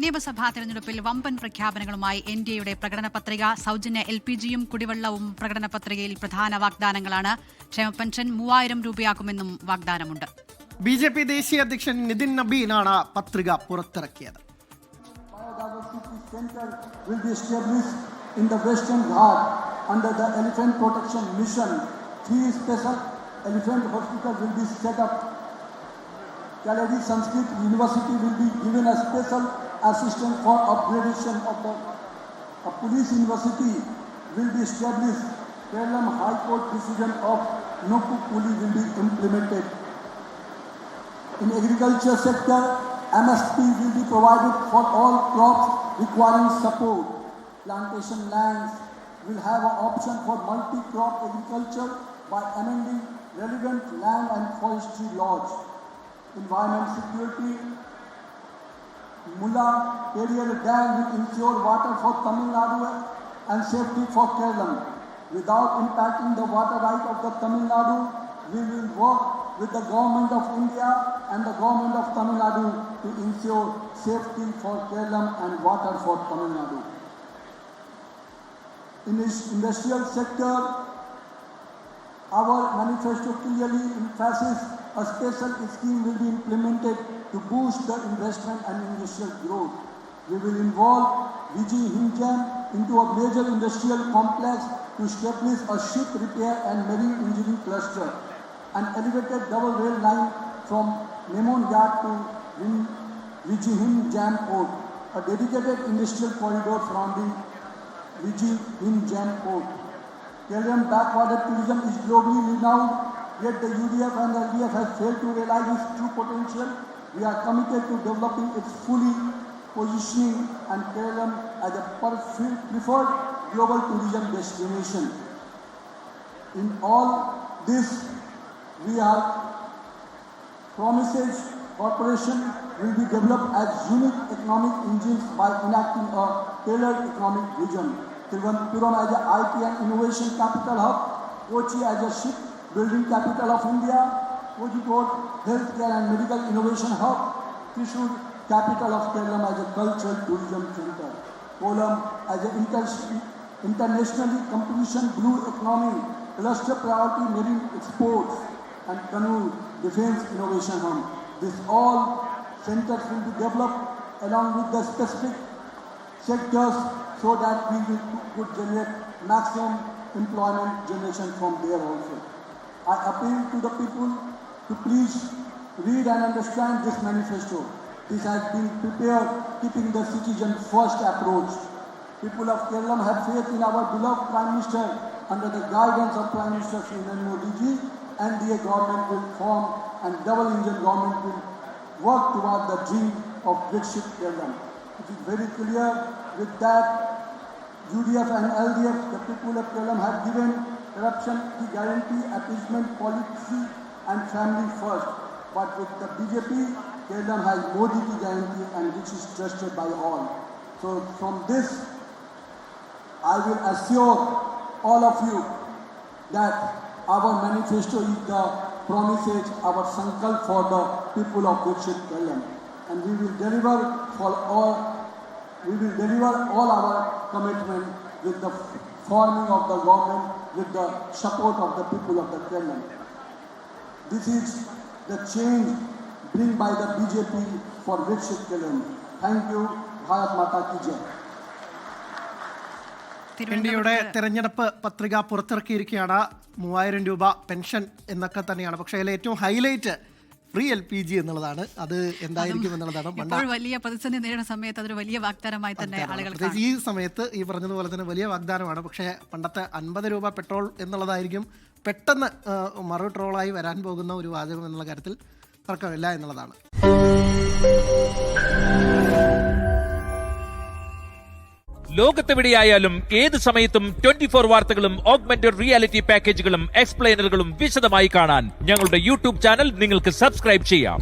നിയമസഭാ തെരഞ്ഞെടുപ്പിൽ വമ്പൻ പ്രഖ്യാപനങ്ങളുമായി എൻഡിഎയുടെ പ്രകടന പത്രിക. സൗജന്യ LPGയും കുടിവെള്ളവും പ്രകടന പത്രികയിൽ പ്രധാന വാഗ്ദാനങ്ങളാണ്. ക്ഷേമ പെൻഷൻ 3000 രൂപയാക്കുമെന്നും വാഗ്ദാനമുണ്ട്. BJP ദേശീയ അധ്യക്ഷൻ നിതിൻ നബീനാണ് പത്രിക പുറത്തിറക്കിയത്. Under the Elephant Protection Mission, 3 special elephant hospitals will be set up. Kalari Sanskrit University will be given a special assistance for upgradation of the police university will be established. Kerala High Court decision of Nokku Puli will be implemented. In agriculture sector, MSP will be provided for all crops requiring support. Plantation lands will have an option for multi-crop agriculture by amending relevant land and forestry laws. Environment security, Mulla Periyar Dam will ensure water for Tamil Nadu and safety for Kerala. Without impacting the water right of the Tamil Nadu, we will work with the Government of India and the Government of Tamil Nadu to ensure safety for Kerala and water for Tamil Nadu. In this industrial sector, our manifesto clearly emphasizes a special scheme will be implemented to boost the investment and industrial growth. We will involve VG Hinjam into a major industrial complex to establish a ship repair and marine engineering cluster. An elevated double rail line from Memon Yard to VG Hinjam Port. A dedicated industrial corridor surrounding VG Hinjam Port. Kerala backwater tourism is globally renowned, yet the UDF and the LDF have failed to realize its true potential. We are committed to developing its fully positioning and Kerala as a preferred global tourism destination. In all this, we are promises corporation will be developed as unique economic engines by enacting a tailored economic vision. Thiruvananthapuram as a IT and innovation capital hub, Kochi as a shipbuilding capital of India, Kozhikode healthcare and medical innovation hub, Thrissur capital of Kerala as a cultural tourism center, Kollam as an internationally competition blue economy, cluster priority marine exports, and Kannur defense innovation hub. This all centers will be developed along with the specific sectors so that we could generate maximum employment generation from there also. I appeal to the people to please read and understand this manifesto. This has been prepared keeping the citizen first approach. People of Kerala have faith in our beloved Prime Minister. Under the guidance of Prime Minister Shri Narendra Modi ji, NDA government will form and double engine government will work toward the dream of Viksit Kerala. It is very clear with that UDF and LDF, the people of Kerala have given corruption the guarantee, appeasement policy and family first. But with the BJP, Kerala has Modi ki guarantee and which is trusted by all. So from this, I will assure all of you that our manifesto is the promises, our sankalp for the people of Viksit Kerala. And we will deliver all our commitment with the forming of the government, with the support of the people of the Kerala. This is the change bring by the BJP for Viksit Kerala. Thank you. Bharat Mata ki Jai. ഇന്ത്യയുടെ തെരഞ്ഞെടുപ്പ് പത്രിക പുറത്തിറക്കിയിരിക്കുകയാണ്. 3000 രൂപ pension എന്നൊക്കെ തന്നെയാണ്. പക്ഷേ അതിൽ ഏറ്റവും highlight free LPG എന്നുള്ളതാണ്. അത് എന്തായിരിക്കും എന്നുള്ളതാണ്. വലിയ പ്രതിസന്ധി നേരിടുന്ന സമയത്ത് അതൊരു വലിയ വാഗ്ദാനമായി തന്നെ ആളുകൾ ഈ സമയത്ത് ഈ പറഞ്ഞതുപോലെ തന്നെ വലിയ വാഗ്ദാനമാണ്. പക്ഷേ പണ്ടത്തെ 50 രൂപ പെട്രോൾ എന്നുള്ളതായിരിക്കും പെട്ടെന്ന് മറു ട്രോളായി വരാൻ പോകുന്ന ഒരു വാചകം എന്നുള്ള കാര്യത്തിൽ തർക്കമില്ല എന്നുള്ളതാണ്. ലോകത്തെവിടെയായാലും ഏത് സമയത്തും 24 വാർത്തകളും ഓഗ്മെന്റഡ് റിയാലിറ്റി പാക്കേജുകളും എക്സ്പ്ലെയിനറുകളും വിശദമായി കാണാൻ ഞങ്ങളുടെ യൂട്യൂബ് ചാനൽ നിങ്ങൾക്ക് സബ്സ്ക്രൈബ് ചെയ്യാം.